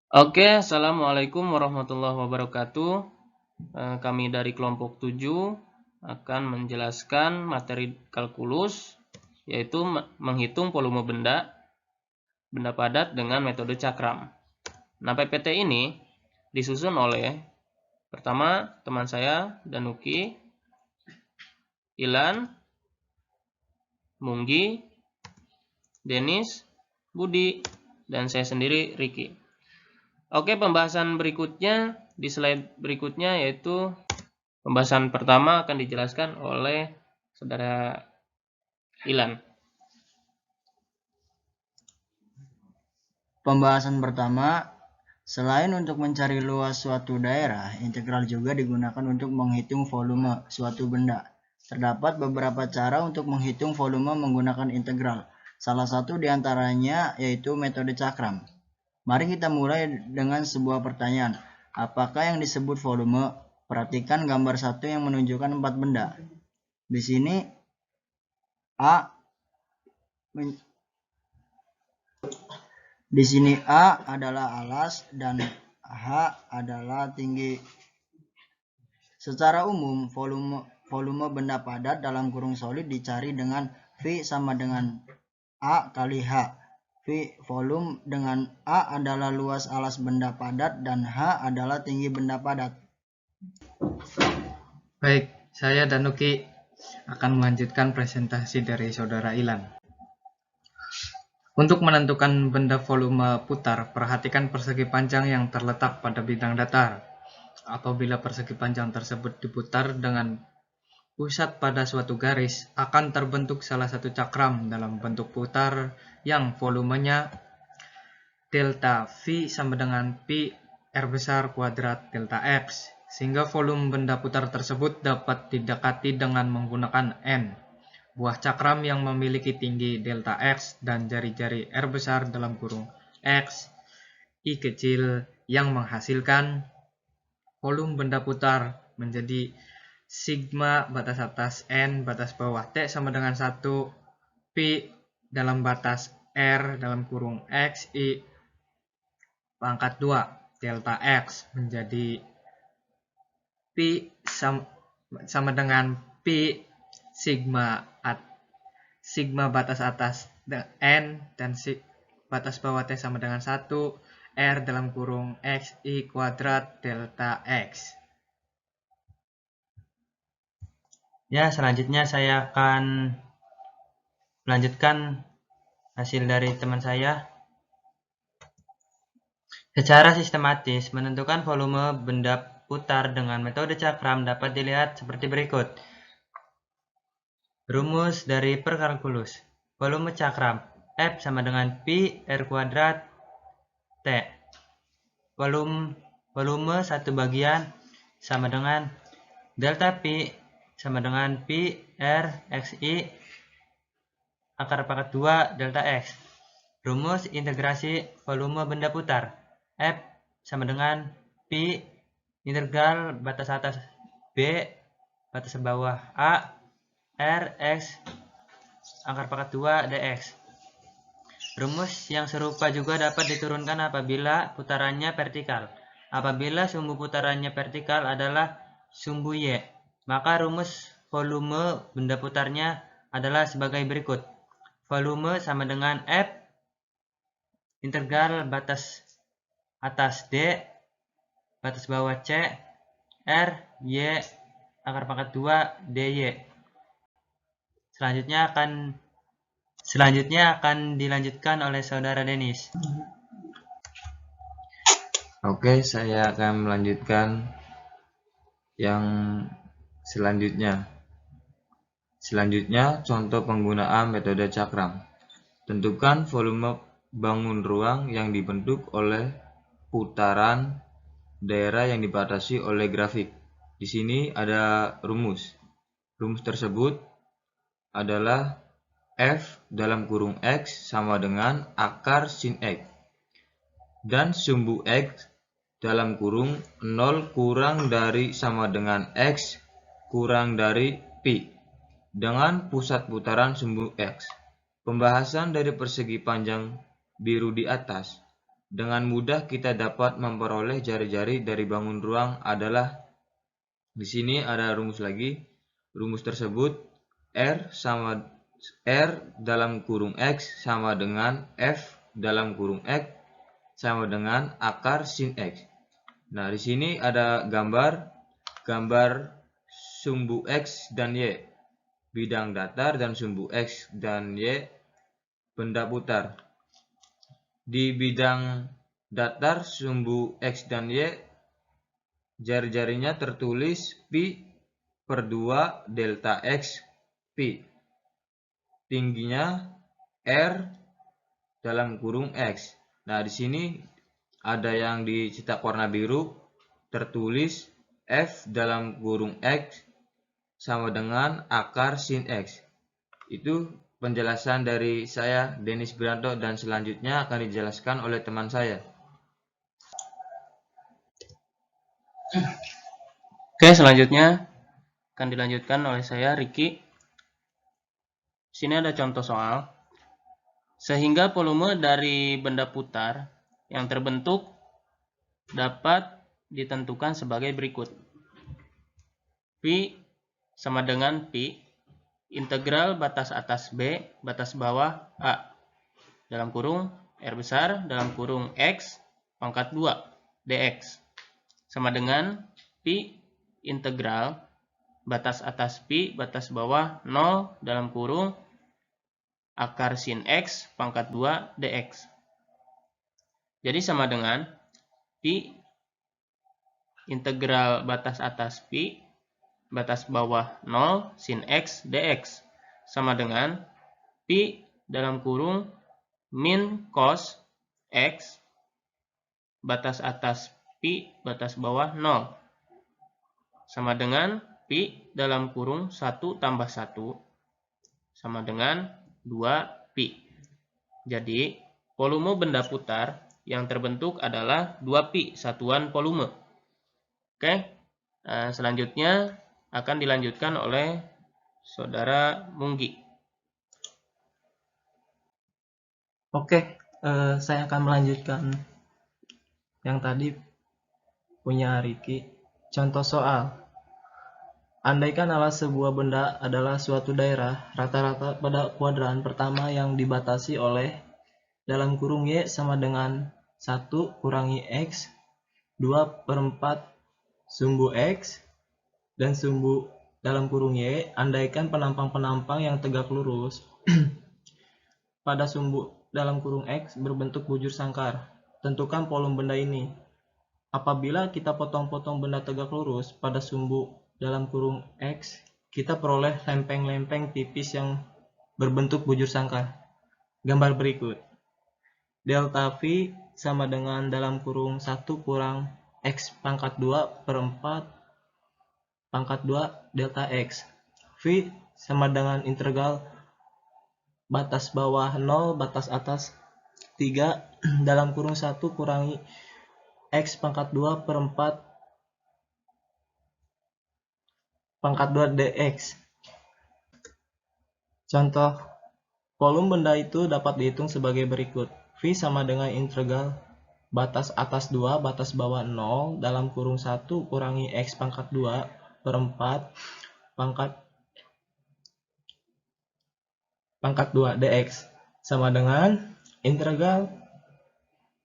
Oke, Assalamualaikum warahmatullahi wabarakatuh. Kami dari kelompok 7 akan menjelaskan materi kalkulus, yaitu menghitung volume benda padat dengan metode cakram. Nah, PPT ini disusun oleh pertama teman saya Danuki, Ilan, Munggi, Denis, Budi, dan saya sendiri Riki. Oke, pembahasan berikutnya di slide berikutnya yaitu pembahasan pertama akan dijelaskan oleh saudara Ilan. Pembahasan pertama, selain untuk mencari luas suatu daerah, integral juga digunakan untuk menghitung volume suatu benda. Terdapat beberapa cara untuk menghitung volume menggunakan integral. Salah satu di antaranya yaitu metode cakram. Mari kita mulai dengan sebuah pertanyaan. Apakah yang disebut volume? Perhatikan gambar 1 yang menunjukkan 4 benda. Di sini A adalah alas dan H adalah tinggi. Secara umum, volume benda padat dalam kurung solid dicari dengan V sama dengan A kali H. V volume dengan A adalah luas alas benda padat dan H adalah tinggi benda padat. Baik, saya Danuki akan melanjutkan presentasi dari saudara Ilan. Untuk menentukan benda volume putar, perhatikan persegi panjang yang terletak pada bidang datar. Apabila persegi panjang tersebut diputar dengan pusat pada suatu garis, akan terbentuk salah satu cakram dalam bentuk putar yang volumenya delta V sama dengan pi R besar kuadrat delta X, sehingga volume benda putar tersebut dapat didekati dengan menggunakan N, buah cakram yang memiliki tinggi delta X dan jari-jari R besar dalam kurung X, I kecil yang menghasilkan volume benda putar menjadi sigma batas atas N batas bawah T sama dengan 1 pi dalam batas R dalam kurung X I pangkat 2 delta X menjadi pi sama dengan pi sigma batas atas N dan batas bawah T sama dengan 1 R dalam kurung X I kuadrat delta X. Ya, selanjutnya saya akan melanjutkan hasil dari teman saya. Secara sistematis, menentukan volume benda putar dengan metode cakram dapat dilihat seperti berikut. Rumus dari perkalkulus. Volume cakram F sama dengan pi R kuadrat T. Volume satu bagian sama dengan delta pi sama dengan pi R xi akar pangkat 2 delta X. Rumus integrasi volume benda putar. F sama dengan pi integral batas atas B batas bawah A R X akar pangkat 2 dx. Rumus yang serupa juga dapat diturunkan apabila putarannya vertikal. Apabila sumbu putarannya vertikal adalah sumbu Y, maka rumus volume benda putarnya adalah sebagai berikut. Volume sama dengan F integral batas atas D batas bawah C R Y akar pangkat 2 dy. Selanjutnya akan dilanjutkan oleh saudara Denis. Oke, saya akan melanjutkan yang selanjutnya. Contoh penggunaan metode cakram. Tentukan volume bangun ruang yang dibentuk oleh putaran daerah yang dibatasi oleh grafik. Di sini ada rumus. Rumus tersebut adalah F dalam kurung X sama dengan akar sin X. Dan sumbu X dalam kurung 0 kurang dari sama dengan X kurang dari pi dengan pusat putaran sumbu X. Pembahasan dari persegi panjang biru di atas. Dengan mudah kita dapat memperoleh jari-jari dari bangun ruang adalah, di sini ada rumus lagi. Rumus tersebut R dalam kurung X sama dengan F dalam kurung X sama dengan akar sin X. Nah, di sini ada gambar sumbu X dan Y, bidang datar, dan sumbu X dan Y, benda putar. Di bidang datar sumbu X dan Y, jari-jarinya tertulis pi per 2 delta X pi. Tingginya R dalam kurung X. Nah, di sini ada yang dicetak warna biru, tertulis F dalam kurung X sama dengan akar sin X. Itu penjelasan dari saya, Denis Branto, dan selanjutnya akan dijelaskan oleh teman saya. Oke, selanjutnya akan dilanjutkan oleh saya, Ricky. Sini ada contoh soal. Sehingga volume dari benda putar yang terbentuk dapat ditentukan sebagai berikut. Pi sama dengan Pi integral batas atas B batas bawah A dalam kurung R besar dalam kurung X pangkat 2 dx sama dengan Pi integral batas atas Pi batas bawah 0 dalam kurung akar sin X pangkat 2 dx. Jadi sama dengan Pi integral batas atas Pi batas bawah 0 sin X dx sama dengan Pi dalam kurung min cos X batas atas Pi batas bawah 0 sama dengan Pi dalam kurung 1 tambah 1 sama dengan 2 Pi. Jadi volume benda putar yang terbentuk adalah 2 Pi satuan volume. Oke, selanjutnya akan dilanjutkan oleh saudara Munggi. Oke, saya akan melanjutkan yang tadi punya Ricky. Contoh soal. Andaikan alas sebuah benda adalah suatu daerah rata-rata pada kuadran pertama yang dibatasi oleh dalam kurung Y sama dengan 1 kurangi X 2/4 sumbu X dan sumbu dalam kurung Y, andaikan penampang-penampang yang tegak lurus pada sumbu dalam kurung X berbentuk bujur sangkar. Tentukan volume benda ini. Apabila kita potong-potong benda tegak lurus pada sumbu dalam kurung X, kita peroleh lempeng-lempeng tipis yang berbentuk bujur sangkar. Gambar berikut. Delta V sama dengan dalam kurung 1 kurang X pangkat 2/4 pangkat 2 delta X. V sama dengan integral batas bawah 0 batas atas 3 dalam kurung 1 kurangi X pangkat 2/4 pangkat 2 dx. Contoh, volume benda itu dapat dihitung sebagai berikut. V sama dengan integral batas atas 2 batas bawah 0 dalam kurung 1 kurangi X pangkat 2/4 pangkat 2 dx sama dengan integral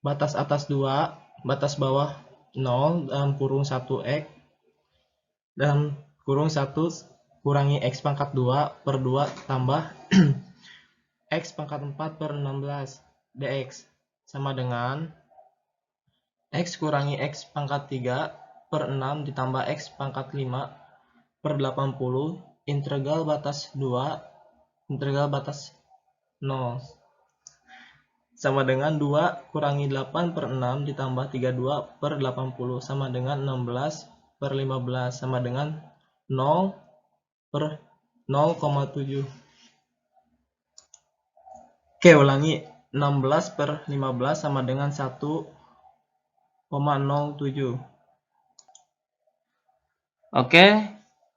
batas atas 2 batas bawah 0 dalam kurung 1x dalam kurung 1 kurangi X pangkat 2 per 2 tambah X pangkat 4 per 16 dx sama dengan X kurangi X pangkat 3 per 6 ditambah X pangkat 5 per 80 integral batas 2 integral batas 0 sama dengan 2 kurangi 8 per 6 ditambah 32 per 80 sama dengan 16 per 15 sama dengan 0 per 0,7. Oke, ulangi. 16 per 15 sama dengan 1,07. Oke,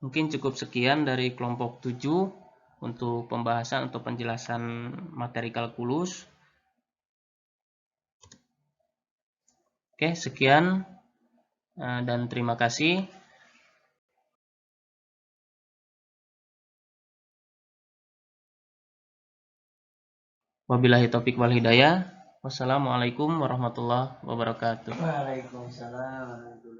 mungkin cukup sekian dari kelompok 7 untuk pembahasan atau penjelasan materi kalkulus. Oke, sekian dan terima kasih. Wabillahi taufiq wal hidayah. Wassalamualaikum warahmatullahi wabarakatuh. Waalaikumsalam warahmatullahi